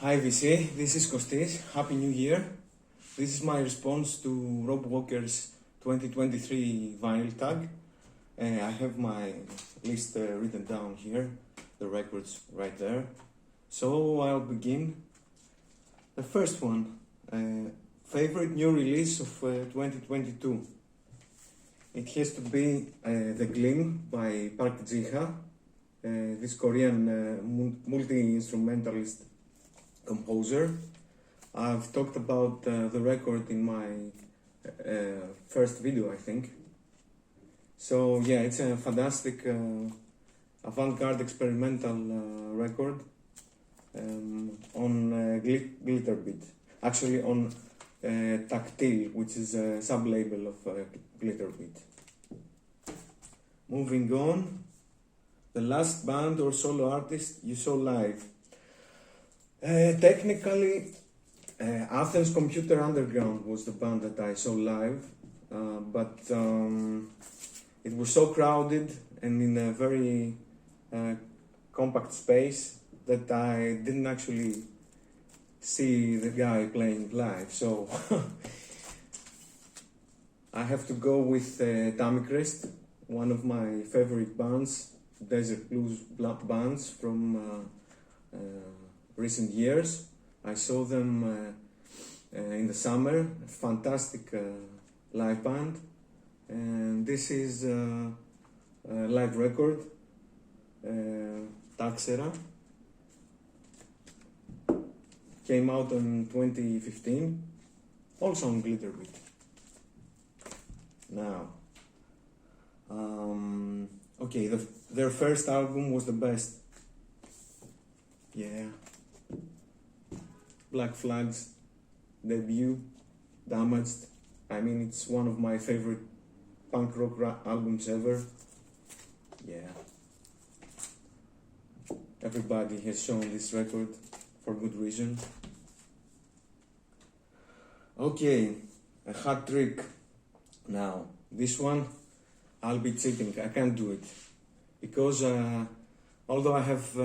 Hi VC, this is Kostis. Happy New Year. This is my response to Rob Walker's 2023 vinyl tag. I have my list written down here, the records right there. So I'll begin. The first one, favorite new release of 2022. It has to be The Glim by Park Jiha, this Korean multi-instrumentalist composer. I've talked about the record in my first video, I think. So yeah, it's a fantastic avant-garde experimental record on glitter beat. Actually on Tactile, which is a sub-label of glitter beat. Moving on, the last band or solo artist you saw live. Technically, Athens Computer Underground was the band that I saw live, but it was so crowded and in a very compact space that I didn't actually see the guy playing live. So I have to go with Tamicrest, one of my favorite bands, desert blues bands from recent years. I saw them in the summer, a fantastic live band, and this is a live record, Taxera. Came out in 2015, also on glitter beat. Now, okay, their first album was the best. Yeah. Black Flag's debut, Damaged. I mean, it's one of my favorite punk rock albums ever. Yeah. Everybody has shown this record for good reason. Okay, a hat trick. Now, this one, I'll be cheating. I can't do it. Because although I have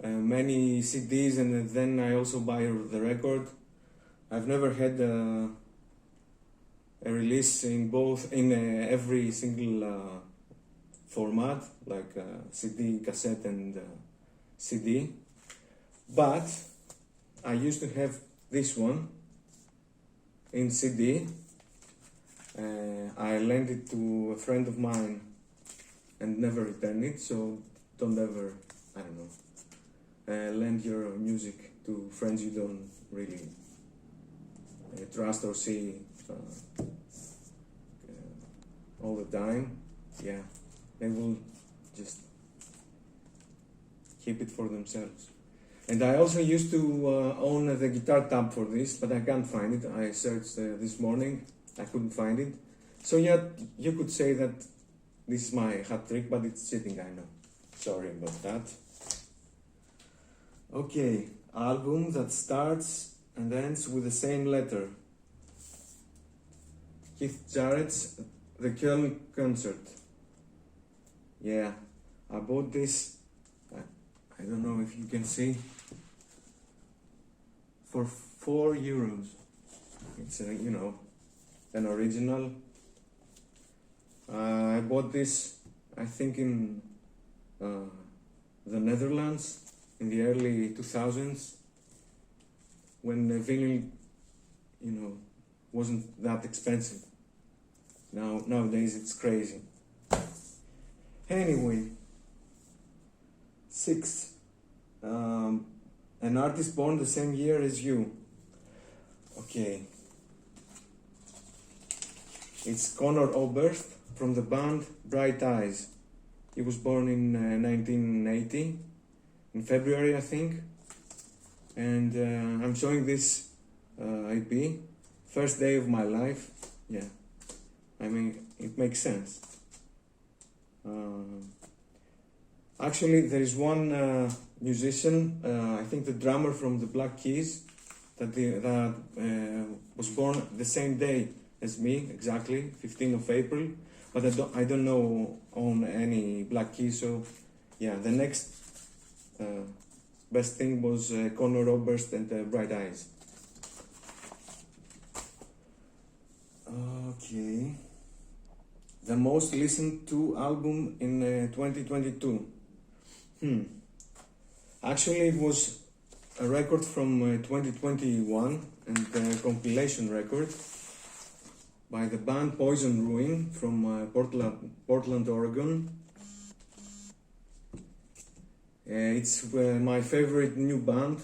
many CDs and then I also buy the record, I've never had a release in every single format, like CD, cassette and CD. But I used to have this one in CD. I lent it to a friend of mine and never returned it, so don't ever, I don't know, lend your music to friends you don't really trust or see all the time. Yeah, they will just keep it for themselves. And I also used to own the guitar tab for this, but I can't find it. I searched this morning, I couldn't find it. So yeah, you could say that this is my hat trick, but it's cheating, I know. Sorry about that. Okay, album that starts and ends with the same letter. Keith Jarrett's The Köln Concert. Yeah, I bought this, I don't know if you can see, for €4. It's you know, an original. I bought this, I think in the Netherlands in the early 2000s, when the vinyl, you know, wasn't that expensive. Nowadays it's crazy. Anyway, 6. An artist born the same year as you. Okay. It's Conor Oberst from the band Bright Eyes. He was born in 1980, in February I think. And I'm showing this EP, first day of my life. Yeah, I mean, it makes sense. Actually, there is one musician, I think the drummer from the Black Keys, that was born the same day as me, exactly, 15th of April. But I don't know on any Black Keys, so yeah, the next best thing was Conor Oberst and Bright Eyes. Okay. The most listened to album in 2022. Actually, it was a record from 2021 and a compilation record by the band Poison Ruin from Portland, Oregon. It's my favorite new band.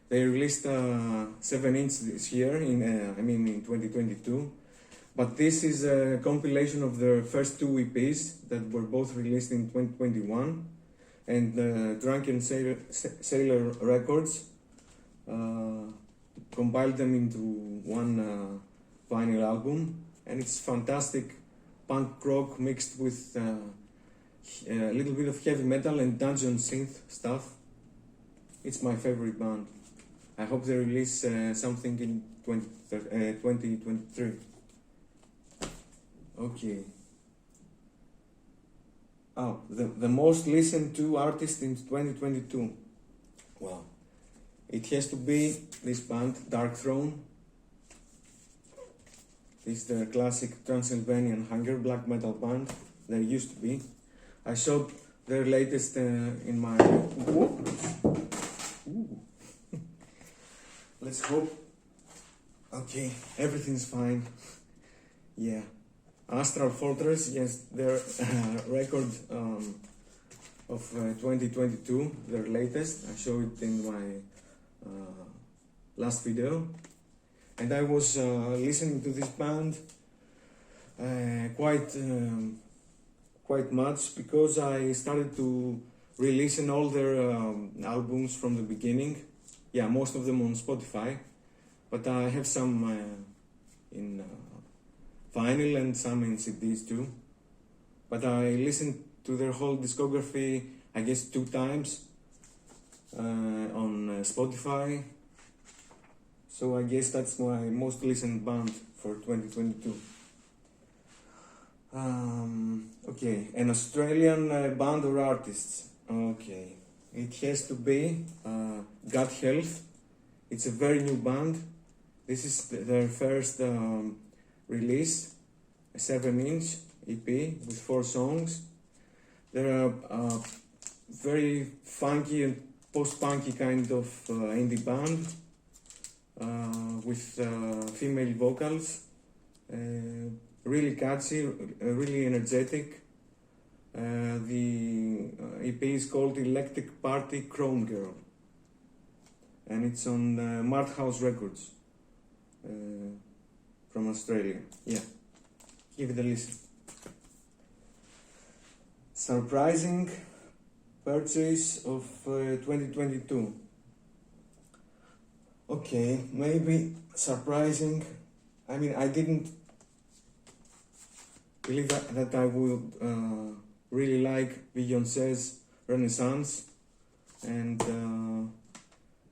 They released a 7-inch this year, in 2022. But this is a compilation of their first 2 EPs that were both released in 2021. And Drunken Sailor Records compiled them into one vinyl album. And it's fantastic punk rock mixed with a little bit of heavy metal and dungeon synth stuff. It's my favorite band. I hope they release something in 2023. Okay. Oh, the most listened to artist in 2022. Well, it has to be this band, Dark Throne. This is the classic Transylvanian Hunger black metal band. They used to be. I showed their latest in my... Let's hope. Okay, everything's fine. Yeah. Astral Fortress, yes, their record of 2022, their latest. I showed it in my last video. And I was listening to this band quite much because I started to re-listen all their albums from the beginning. Yeah, most of them on Spotify, but I have some in vinyl and some in CDs too. But I listened to their whole discography, I guess 2 times on Spotify. So I guess that's my most listened band for 2022. Okay, an Australian band or artist. Okay, it has to be Gut Health. It's a very new band. This is their first release, a 7-inch EP with 4 songs. They're a very funky and post-punky kind of indie band with female vocals. Really catchy, really energetic. The EP is called Electric Party Chrome Girl, and it's on Mart House Records from Australia. Yeah, give it a listen. Surprising purchase of 2022. Okay, maybe surprising. I mean, I didn't believe that I would really like Beyoncé's Renaissance and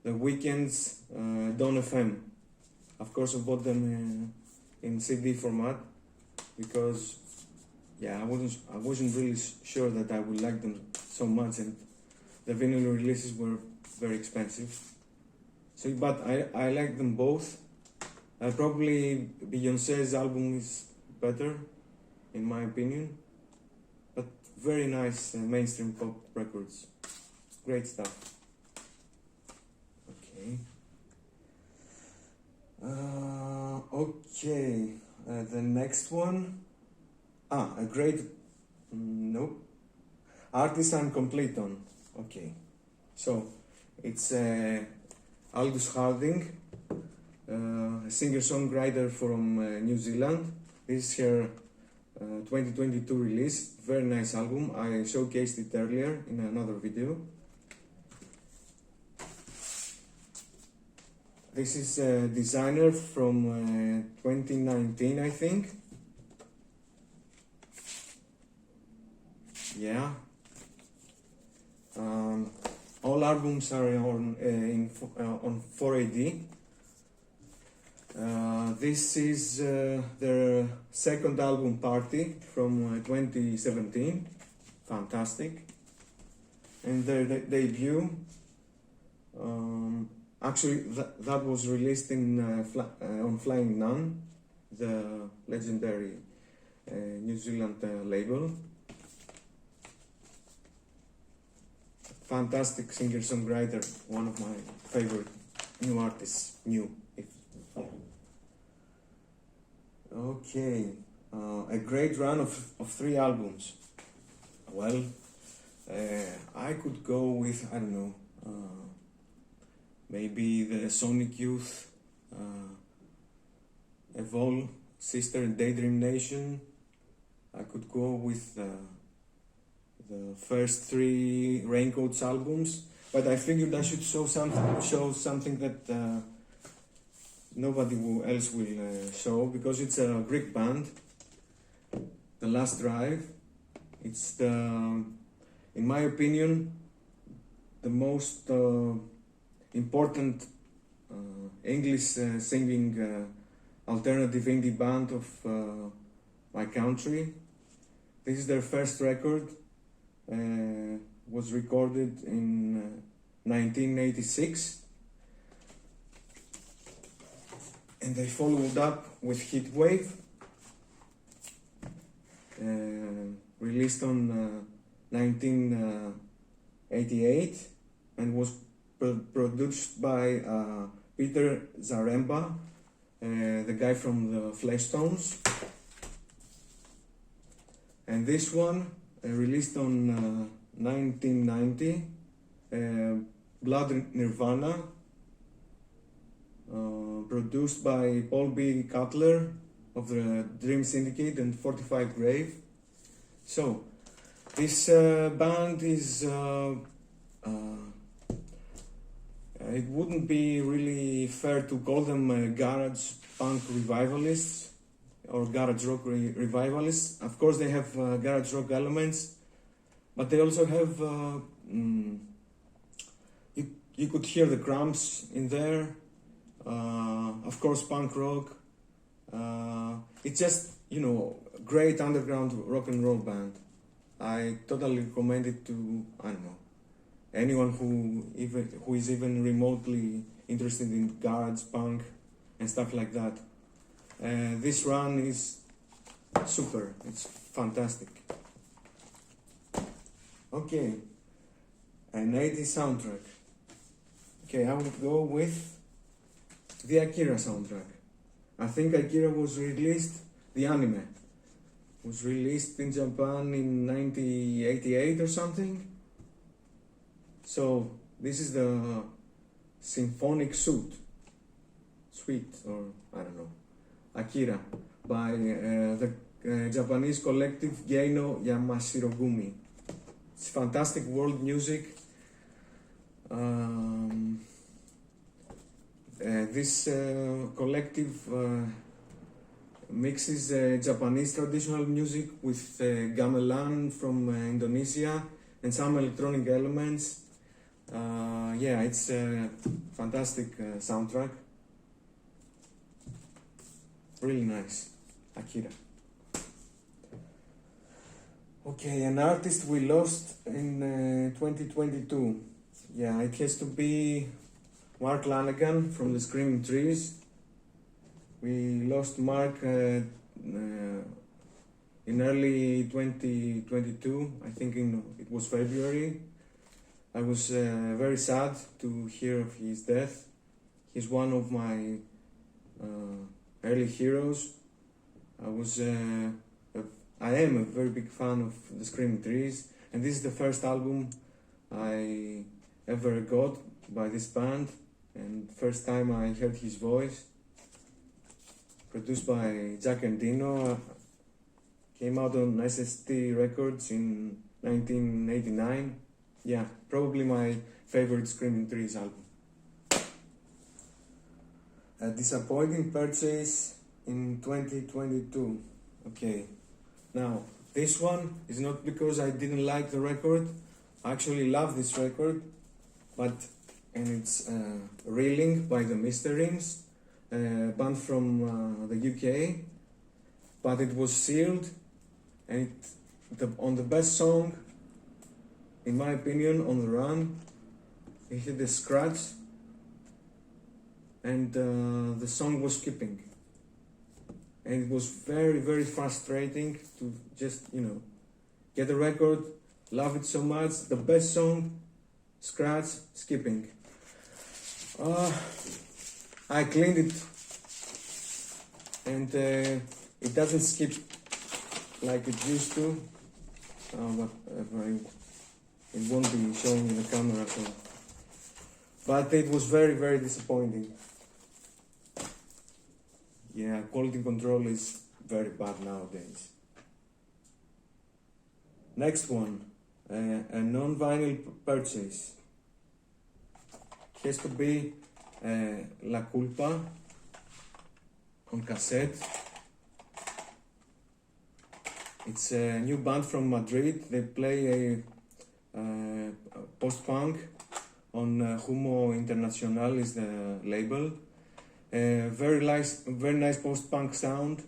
The Weeknd's Dawn FM. Of course, I bought them in CD format because, yeah, I wasn't really sure that I would like them so much, and the vinyl releases were very expensive. So, but I like them both. Probably Beyoncé's album is better, in my opinion, but very nice mainstream pop records. Great stuff. Okay. Okay. The next one. A great. No. Artist I'm complete on. Okay. So it's Aldous Harding, a singer-songwriter from New Zealand. This is her 2022 release. Very nice album. I showcased it earlier in another video. This is a designer from 2019, I think. Yeah. All albums are on 4AD. This is their second album, Party, from 2017. Fantastic. and their debut. Actually, that was released on Flying Nun, the legendary New Zealand label. Fantastic singer-songwriter, one of my favorite new artists. Okay, a great run of 3 albums. Well, I could go with, I don't know, maybe the Sonic Youth, Evolve, Sister and Daydream Nation. I could go with the first 3 Raincoats albums, but I figured I should show something that nobody else will show, because it's a Greek band, The Last Drive. It's in my opinion, the most important English singing alternative indie band of my country. This is their first record, was recorded in 1986, and they followed up with Heatwave, released on 1988, and was produced by Peter Zaremba, the guy from the Fleshtones. And this one, released on 1990, Blood Nirvana, produced by Paul B. Cutler of the Dream Syndicate and 45 Grave. So, this band is, it wouldn't be really fair to call them garage punk revivalists or garage rock revivalists. Of course they have garage rock elements, but they also have, you could hear the Cramps in there, of course punk rock. It's just, great underground rock and roll band. I totally recommend it to, I don't know, anyone who is even remotely interested in garage punk and stuff like that. This run is super, it's fantastic. Okay, an 80s soundtrack. Okay, I would go with the Akira soundtrack. I think Akira was released, the anime, was released in Japan in 1988 or something. So this is the symphonic suite, or I don't know, Akira, by the Japanese collective Geino Yamashirogumi. It's fantastic world music. This collective mixes Japanese traditional music with gamelan from Indonesia and some electronic elements. Yeah, it's a fantastic soundtrack. Really nice. Akira. Okay, an artist we lost in 2022. Yeah, it has to be Mark Lanegan from the Screaming Trees. We lost Mark in early 2022, I think it was February. I was very sad to hear of his death. He's one of my early heroes. I am a very big fan of the Screaming Trees, and this is the first album I ever got by this band, and first time I heard his voice. Produced by Jack and Dino, came out on SST Records in 1989. Yeah, probably my favorite Screaming Trees album. A disappointing purchase in 2022. Okay, now this one is not because I didn't like the record. I actually love this record, and it's Reeling by the Mysterines, a band from the UK, but it was sealed, and on the best song in my opinion, on the run. He hit a scratch, and the song was skipping. And it was very, very frustrating to just, get a record, love it so much, the best song, scratch, skipping. I cleaned it, and it doesn't skip like it used to. Whatever, it won't be showing in the camera, so. But it was very, very disappointing. Yeah, quality control is very bad nowadays. Next one, a non-vinyl purchase. Has to be La Culpa on cassette. It's a new band from Madrid. They play a post-punk on Humo Internacional is the label. Very nice post-punk sound.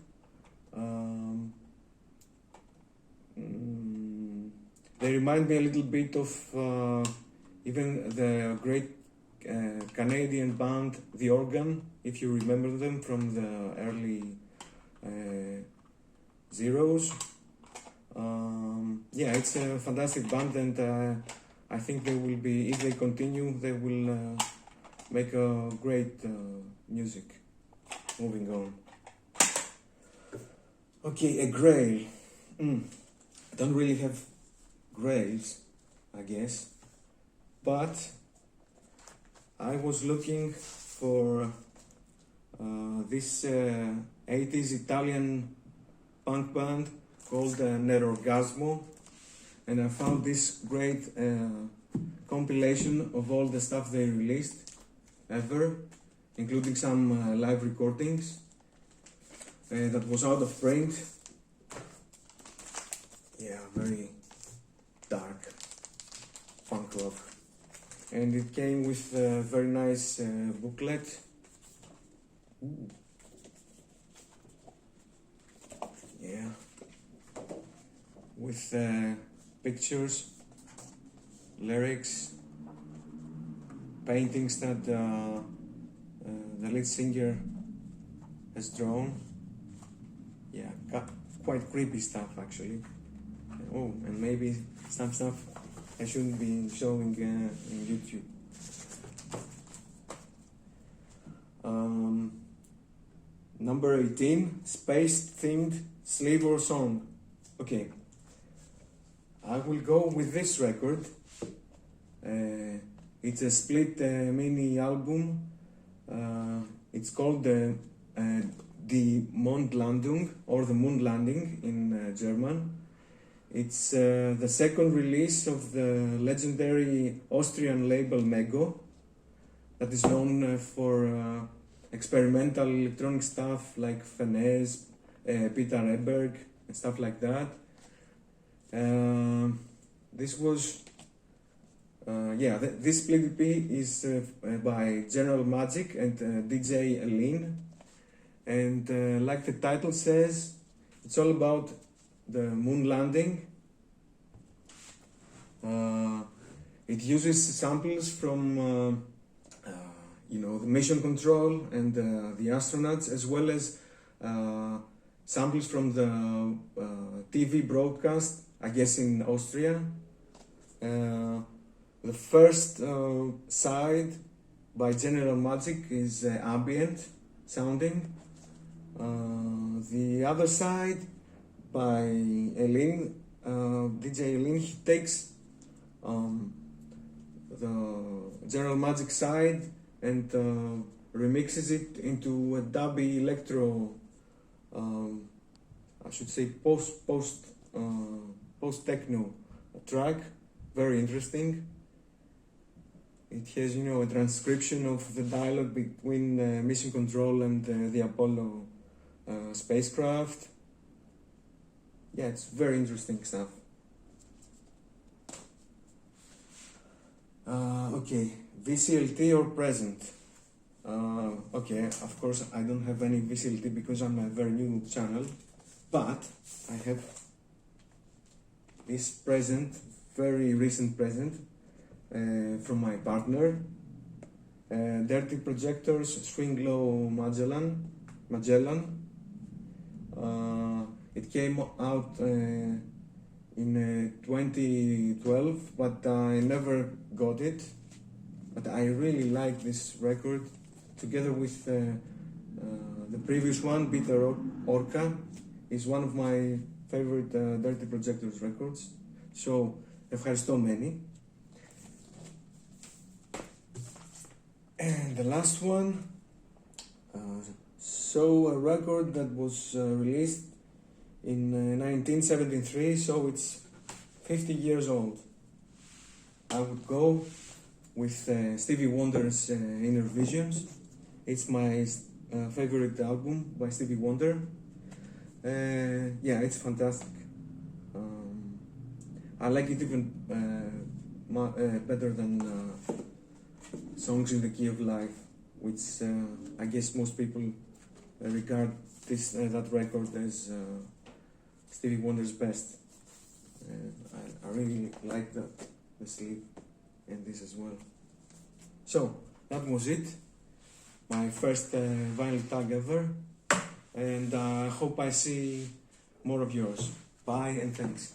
They remind me a little bit of even the great Canadian band The Organ, if you remember them from the early zeros. Yeah, it's a fantastic band, and I think they will be, if they continue, they will make a great music. Moving on. Okay, a grail. I don't really have grails, I guess, but I was looking for this 80s Italian punk band called Nerorgasmo, and I found this great compilation of all the stuff they released ever, including some live recordings that was out of print. Yeah, very dark punk rock, and it came with a very nice booklet. Ooh. Yeah, with pictures, lyrics, paintings that the lead singer has drawn. Yeah, quite creepy stuff actually. Oh, and maybe some stuff I shouldn't be showing in YouTube. Number 18, space-themed sleeve or song. Okay, I will go with this record. It's a split mini album. It's called Die Mondlandung, or the Moon Landing in German. It's the second release of the legendary Austrian label Mego, that is known for experimental electronic stuff like Fenez, Peter Eberg, and stuff like that. This was, this split EP is by General Magic and DJ Aline, and like the title says, it's all about the moon landing. It uses samples from the mission control and the astronauts, as well as samples from the TV broadcast, I guess in Austria. The first side by General Magic is ambient sounding. The other side by Elin, DJ Elin, he takes the General Magic side and remixes it into a dubby electro, I should say post techno track. Very interesting. It has, a transcription of the dialogue between Mission Control and the Apollo spacecraft. Yeah, it's very interesting stuff. Okay, VCLT or present? Okay, of course I don't have any VCLT because I'm a very new channel, but I have this present very recent present from my partner. Dirty Projectors Swing Low Magellan. It came out in 2012, but I never got it. But I really like this record, together with the previous one, Bitter Orca, is one of my favorite Dirty Projectors records. So, ευχαριστώ many. And the last one, so a record that was released in 1973, so it's 50 years old. I would go with Stevie Wonder's Inner Visions. It's my favorite album by Stevie Wonder. Yeah, it's fantastic. I like it even better than Songs in the Key of Life, which I guess most people regard that record as Stevie Wonder's best. I really like the sleeve and this as well. So that was it, my first vinyl tag ever, and I hope I see more of yours. Bye and thanks.